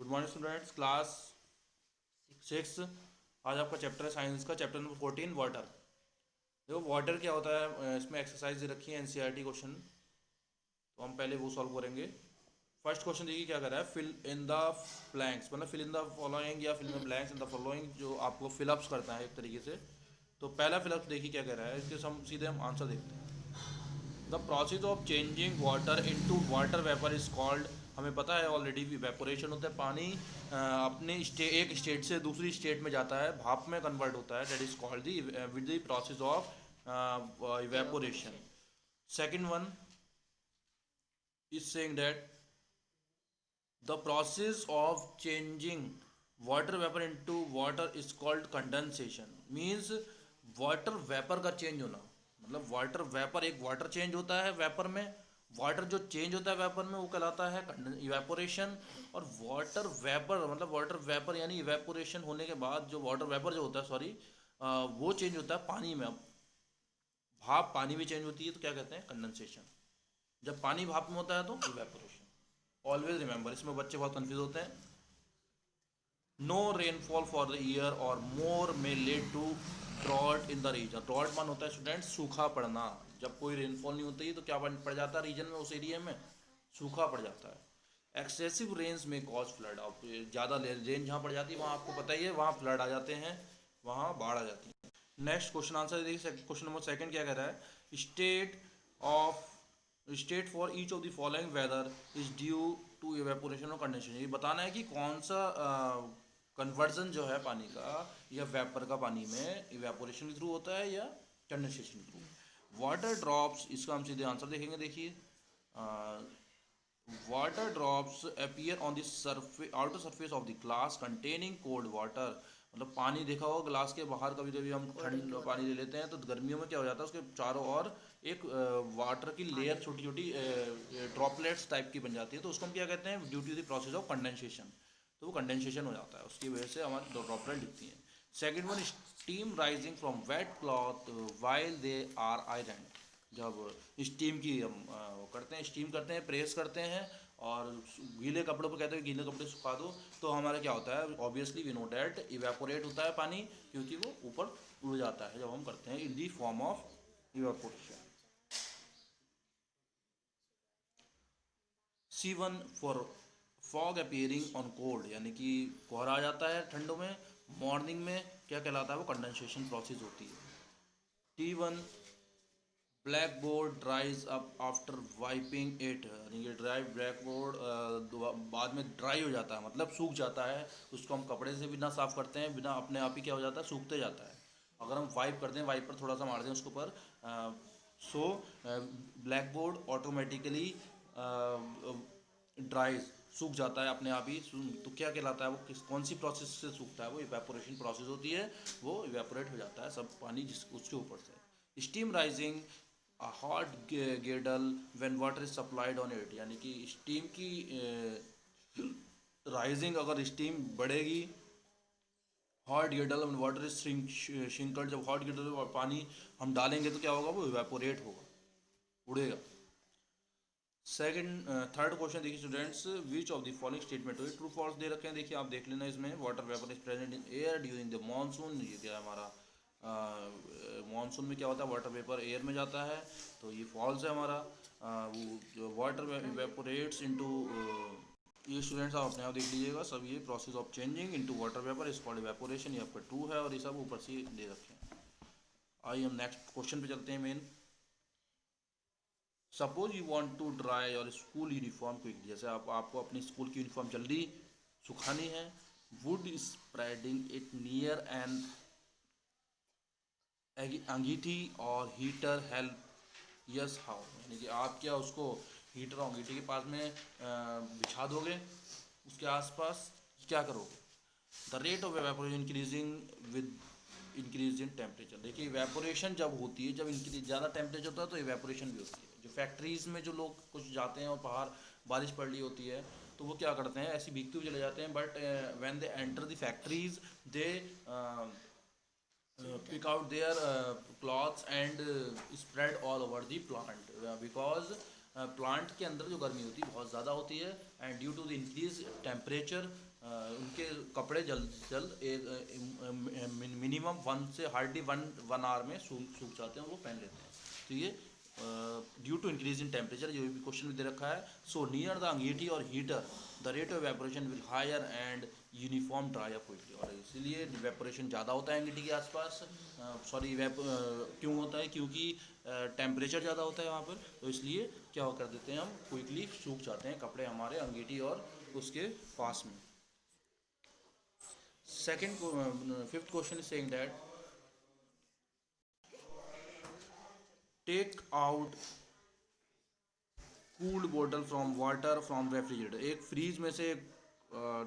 Good morning students, class 6। आज आपका chapter है साइंस का, चैप्टर नंबर 14 वाटर। देखो वाटर क्या होता है, इसमें एक्सरसाइज दे रखी है एनसीईआरटी क्वेश्चन, तो हम पहले वो सॉल्व करेंगे। फर्स्ट क्वेश्चन देखिए क्या कर रहा है, फिल इन द ब्लैंक्स, मतलब फिल इन द फॉलोइंग या fill in the blanks in the following, जो आपको फिलअप्स करता है एक तरीके से। तो पहला फिलअप देखिए क्या कह रहा है, इसके हम सीधे आंसर देखते हैं। The process of changing water into water vapour is called, हमें पता है ऑलरेडी इवेपोरेशन होता है, पानी अपने एक स्टेट से दूसरी स्टेट में जाता है, भाप में कन्वर्ट होता है, that is called the with the process of evaporation. Second one is saying that the process of changing water vapour into water is called condensation. Means water vapour का चेंज होना, मतलब वाटर वेपर, एक water change होता है vapour में, water जो change होता है वेपर में वो कहलाता है इवेपोरेशन। और वाटर वेपर मतलब वाटर वेपर यानी इवेपोरेशन होने के बाद जो वाटर वेपर जो होता है, सॉरी, वो चेंज होता है पानी में। अब भाप पानी में चेंज होती है तो क्या कहते हैं, कंडेंसेशन। जब पानी भाप में होता है तो इवेपोरेशन। ऑलवेज रिमेंबर, इसमें बच्चे बहुत कंफ्यूज होते हैं। No rainfall for the year or more में led to drought in the region. Drought मान होता है स्टूडेंट सूखा पड़ना। जब कोई रेनफॉल नहीं होती तो क्या पड़ जाता है रीजन में, उस एरिया में सूखा पड़ जाता है। एक्सेसिव रेंज में कॉज फ्लड, आप ज़्यादा रेंज जहाँ पड़ जाती है वहाँ आपको पता ही है, वहाँ फ्लड आ जाते हैं, वहाँ बाढ़ आ जाती है। नेक्स्ट क्वेश्चन आंसर देखिए, क्वेश्चन नंबर सेकंड क्या कह रहा है, of state for each of the following whether is due to evaporation or condensation. ये बताना है कि कौन सा कन्वर्जन जो है पानी का या वेपर का पानी में इवेपोरेशन के थ्रू होता है या कंडेंसेशन के थ्रू। वाटर ड्रॉप्स, इसका हम सीधे आंसर देखेंगे। देखिए water drops appear on the surface, outer surface of the glass containing cold water. मतलब पानी देखा होगा ग्लास के बाहर, कभी कभी हम ठंड पानी ले लेते हैं तो गर्मियों में क्या हो जाता है, उसके चारों ओर एक वाटर की लेयर, छोटी छोटी ड्रॉपलेट्स टाइप की बन जाती है, तो उसको हम क्या कहते हैं, due to the process of condensation. तो वो कंडेंसेशन हो जाता है, उसकी वजह से हमारी ड्रॉपलेट दिखती हैं। Second one, steam rising from wet cloth while they are iron. जब स्टीम की हम वो करते हैं, स्टीम करते हैं, प्रेस करते हैं और गीले कपड़ों पर कहते हैं गीले कपड़े सुखा दो, तो हमारा क्या होता है, obviously we know that evaporate होता है पानी, क्योंकि वो ऊपर उड़ जाता है जब हम करते हैं in the form of evaporation. C1 for fog appearing on cold, यानी कि कोहरा आ जाता है ठंडों में, मॉर्निंग में क्या कहलाता है, वो कंडेंसेशन प्रोसेस होती है। T1 black board ड्राइज up after wiping it, यानी कि ड्राई ब्लैक बोर्ड बाद में ड्राई हो जाता है, मतलब सूख जाता है। उसको हम कपड़े से बिना साफ करते हैं, बिना अपने आप ही क्या हो जाता है, सूखते जाता है। अगर हम वाइप करते हैं, वाइप पर थोड़ा सा मार दें उसके ऊपर, सो ब्लैक बोर्ड ऑटोमेटिकली ड्राइज, सूख जाता है अपने आप ही। तो क्या कहलाता है वो, कौन सी प्रोसेस से सूखता है, वो इवेपोरेशन प्रोसेस होती है, वो इवेपोरेट हो जाता है सब पानी जिस उसके ऊपर से। Steam rising a hot girdle when water is supplied on it, यानी कि स्टीम की राइजिंग, अगर स्टीम बढ़ेगी, हॉट गिर्डल वाटर इज श्रिंकल्ड, जब हॉट गिर्डल में पानी हम डालेंगे तो क्या होगा, वो इवेपोरेट होगा, उड़ेगा। सेकंड थर्ड क्वेश्चन देखिए students, which of the following statement हो, ट्रू फॉल्स दे रखे हैं, देखिए आप देख लेना इसमें। Water vapour is present in air during the monsoon, ये क्या है हमारा, मानसून में क्या होता है, वाटर वेपर एयर में जाता है, तो ये फॉल्स है हमारा। वो जो वाटर वेपोरेट्स इनटू, ये स्टूडेंट्स आप अपने आप देख लीजिएगा सब, ये process of changing into water vapour is called evaporation, ये आपका ट्रू है, और ये सब ऊपर से दे रखे हैं। आइए हम नेक्स्ट क्वेश्चन पे चलते हैं main. Suppose you want to dry your school uniform quickly, जैसे आपको अपनी स्कूल की यूनिफॉर्म जल्दी सुखानी है। Would spreading it near and angithi और हीटर हेल्प, यस हाउ, यानी कि आप क्या उसको हीटर और अंगीठी के पास में बिछा दोगे, उसके आसपास क्या करोगे। The rate of evaporation increasing with increase in temperature. देखिए इवेपोरेशन जब होती है, जब इंक्रीज ज़्यादा टेम्परेचर होता है तो इवेपोरेशन भी होती है। जो फैक्ट्रीज़ में जो लोग कुछ जाते हैं और बाहर बारिश पड़ रही होती है, तो वो क्या करते हैं, ऐसी भीगते हुए चले जाते हैं, but when they enter the factories they pick out their cloths and spread all over the plant, because plant के अंदर जो गर्मी होती है बहुत ज़्यादा होती है, and due to the increase temperature उनके कपड़े जल्द से जल्द एक मिनिमम 1 आवर में सूख जाते हैं और वो पहन लेते हैं। तो ये due to increase in temperature, ये भी क्वेश्चन में दे रखा है। सो नियर द अंगीठी और heater the rate of evaporation will hire and uniform dry up quickly, और इसीलिए इवेपोरेशन ज़्यादा होता है अंगीठी के आसपास। सॉरी क्यों होता है, क्योंकि टेम्परेचर ज़्यादा होता है वहाँ पर, तो इसलिए क्या कर देते हैं हम, क्विकली सूख जाते हैं कपड़े हमारे अंगीठी और उसके पास में। Fifth question is saying that take out cooled बोतल फ्रॉम वाटर फ्रॉम रेफ्रिजरेटर। एक फ्रीज में से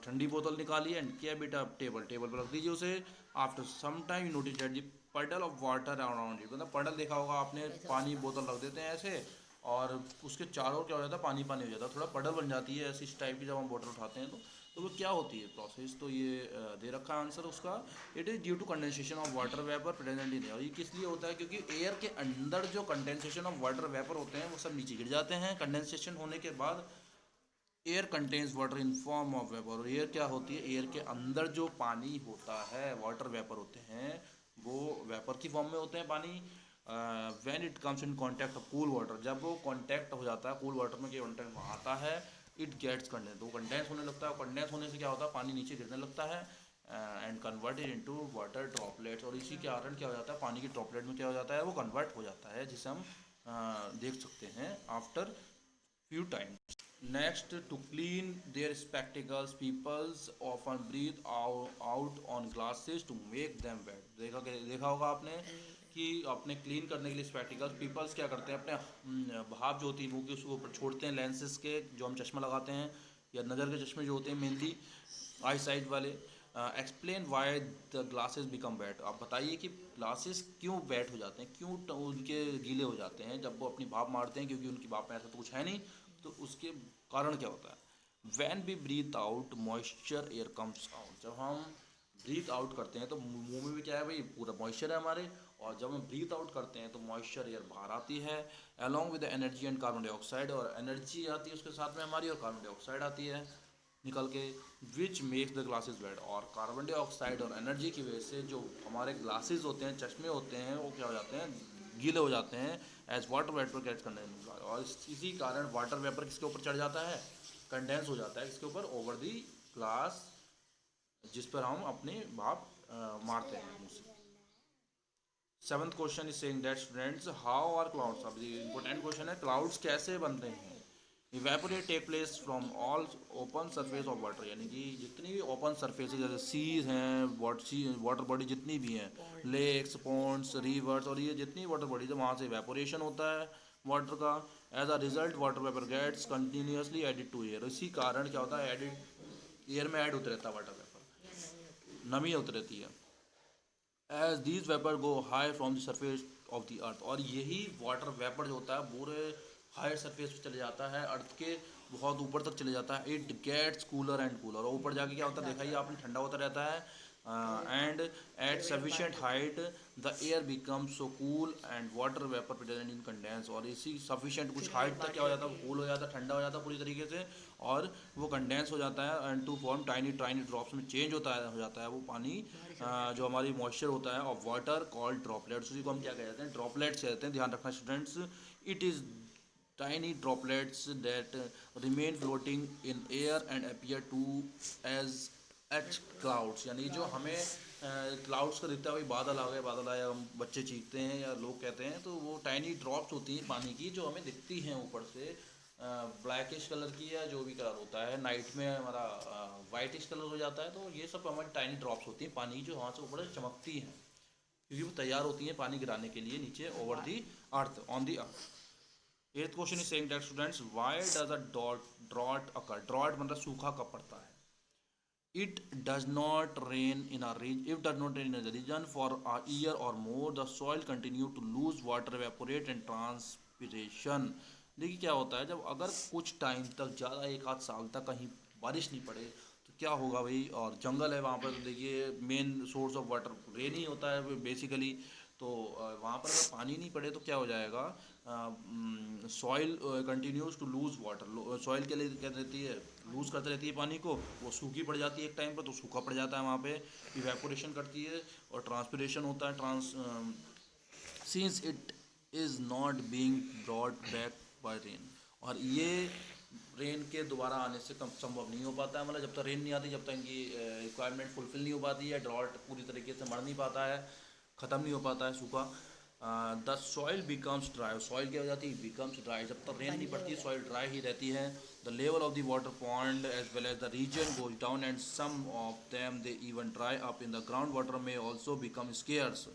ठंडी बोतल निकाली एंड क्या बेटा टेबल पर रख दीजिए उसे। After some time you notice that the puddle of water around it, मतलब पडल देखा होगा आपने, पानी बोतल रख देते हैं ऐसे और उसके चारों क्या हो जाता है, पानी पानी हो जाता है, थोड़ा पडल बन जाती है ऐसी इस टाइप की जब हम बोतल उठाते हैं तो वो क्या होती है प्रोसेस, तो ये दे रखा है आंसर उसका। It is due to condensation of water vapour present in air. और ये किस लिए होता है, क्योंकि एयर के अंदर जो कंडेंसेशन ऑफ वाटर वेपर होते हैं वो सब नीचे गिर जाते हैं। कंडेंसेशन होने के बाद air contains water in form of vapour, और एयर क्या होती है, एयर के अंदर जो पानी होता है, वाटर वेपर होते हैं, वो वेपर की फॉर्म में होते हैं पानी। When it comes in contact of cool water, जब वो कांटेक्ट हो जाता है कूल वाटर में, कांटेक्ट में आता है, इट गेट्स कंडेंस, तो कंडेंस होने लगता है। कंडेंस होने से क्या होता है, पानी नीचे गिरने लगता है and converted into water droplets, और इसी के कारण क्या हो जाता है, पानी की ड्रॉपलेट में क्या हो जाता है, वो कन्वर्ट हो जाता है, जिसे हम देख सकते हैं after few times. Next, to clean their spectacles, people often breathe out on glasses to make them wet. देखा होगा आपने कि अपने क्लीन करने के लिए स्पेक्टिकल्स पीपल्स क्या करते हैं, अपने भाप जो होती है मुँह की उसके ऊपर छोड़ते हैं, लेंसेज के जो हम चश्मा लगाते हैं या नज़र के चश्मे जो होते हैं मेनली आई साइड वाले। Explain why the glasses become wait, आप बताइए कि ग्लासेस क्यों वेट हो जाते हैं, क्यों उनके गीले हो जाते हैं जब वो अपनी भाप मारते हैं, क्योंकि उनकी भाप में ऐसा तो कुछ है नहीं, तो उसके कारण क्या होता है। When we breathe out moisture air comes out, जब हम ब्रीथ आउट करते हैं तो मुंह में भी क्या है भाई, पूरा मॉइस्चर है हमारे, और जब हम ब्रीथ आउट करते हैं तो मॉइस्चर एयर बाहर आती है along with energy and carbon dioxide, और एनर्जी आती है उसके साथ में हमारी, और कार्बन डाइऑक्साइड आती है निकल के, which makes the glasses wet, और कार्बन डाइऑक्साइड और एनर्जी की वजह से जो हमारे ग्लासेस होते हैं, चश्मे होते हैं, वो क्या हो जाते हैं, गीले हो जाते हैं एज वाटर वेपर कैच करने, और इसी कारण वाटर वेपर किसके ऊपर चढ़ जाता है, कंडेंस हो जाता है किसके ऊपर, ओवर दी ग्लास, जिस पर हम अपने भाप मारते हैं मुँह से। Seventh question is saying that students how are clouds, अब ये इंपॉर्टेंट क्वेश्चन है, क्लाउड्स कैसे बनते हैं। Evaporate take place from all open surface of water, यानी कि जितनी भी ओपन सरफेस जैसे सीज हैं, वाटर बॉडी जितनी भी हैं, लेक्स, पॉन्ड्स, रिवर्स, और ये जितनी वाटर बॉडीज है वहाँ से इवेपोरेशन होता है वाटर का। As a result water vapour gets continuously added to air, इसी कारण क्या होता है, एडिड एयर में ऐड होते रहता है वाटर वेपर, नमी होती रहती है। As these vapour go high from the surface of the earth, और यही वाटर वेपर जो होता है पूरे हायर सरफेस पे चले जाता है, अर्थ के बहुत ऊपर तक चले जाता है। It gets cooler and cooler, और ऊपर जाके क्या होता है, देखा ही आपने, ठंडा होता रहता है। And at sufficient height the air become so cool and water vapour present in condense, और इसी सफिशिएंट कुछ हाइट तक क्या हो जाता है, कूल हो जाता है, ठंडा हो जाता है पूरी तरीके से, और वो कंडेंस हो जाता है and to form tiny tiny drops में चेंज हो जाता है वो पानी, जो हमारी मॉइस्चर होता है ऑफ वाटर कॉल्ड ड्रॉपलेट्स, उसी को हम क्या कहते हैं, ड्रॉपलेट्स कहते हैं, ध्यान रखना students. It is tiny droplets that remain floating in air and appear to as H clouds, यानी जो हमें क्लाउड्स का दिखता है, वही बादल आ गए, बादल आया, हम बच्चे चीखते हैं या लोग कहते हैं, तो वो टाइनी ड्रॉप्स होती हैं पानी की जो हमें दिखती हैं ऊपर से, ब्लैकिश कलर की या जो भी कलर होता है, नाइट में हमारा वाइटिश कलर हो जाता है, तो ये सब हमारी टाइनी ड्रॉप्स होती हैं पानी की, जो वहाँ से ऊपर से चमकती हैं, क्योंकि वो तैयार होती हैं पानी गिराने के लिए नीचे over the earth, on the earth. Eighth question is saying that students why does a drought occur, drought मतलब सूखा कब पड़ता है। It does not rain in a region. If does not rain in a region for a year or more, the soil continue to lose water, evaporate and transpiration. देखिए क्या होता है, जब अगर कुछ टाइम तक ज़्यादा एक आध साल तक कहीं बारिश नहीं पड़े तो क्या होगा भाई, और जंगल है वहाँ पर, तो देखिए main source of water rain ही होता है बेसिकली, तो वहाँ पर अगर पानी नहीं पड़े तो क्या हो जाएगा, soil continues to lose water, soil के लिए क्या रहती है, लूज करते रहती है पानी को, वो सूखी पड़ जाती है एक टाइम पर, तो सूखा पड़ जाता है वहाँ पे, इवेपोरेशन करती है और ट्रांसपिरेशन होता है, since it is not being brought back by rain. और ये रेन के दोबारा आने से कम संभव नहीं हो पाता है, मतलब जब तक रेन नहीं आती, जब तक इनकी रिक्वायरमेंट फुलफिल नहीं हो पाती है, ड्रॉट पूरी तरीके से मर नहीं पाता है, ख़त्म नहीं हो पाता है सूखा। The soil becomes dry, soil क्या हो जाती है, बिकम्स ड्राई, जब तक रेन नहीं पड़ती सॉइल ड्राई ही रहती है। The level of the water pond as well as the region goes down and some of them they even dry up in the ground water में ऑल्सो बिकम स्केयर्स।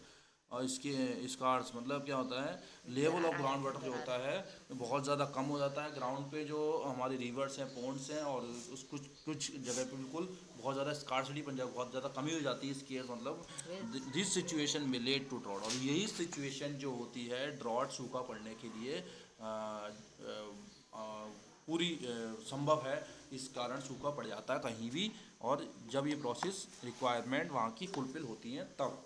और इसके scars मतलब क्या होता है, लेवल ऑफ ग्राउंड वाटर जो होता है बहुत ज़्यादा कम हो जाता है ग्राउंड पे, जो हमारी रिवर्स हैं, पॉन्ड्स हैं, और उस कुछ कुछ जगह पे बिल्कुल बहुत ज़्यादा स्कार्सिटी बन जाए, बहुत ज़्यादा कमी हो जाती है स्केयर, मतलब दिस सिचुएशन में लेड टू ड्रॉट। और यही सिचुएशन जो होती है ड्रॉट, सूखा पड़ने के लिए पूरी संभव है, इस कारण सूखा पड़ जाता है कहीं भी, और जब ये प्रोसेस रिक्वायरमेंट वहाँ की फुलफिल होती हैं तब।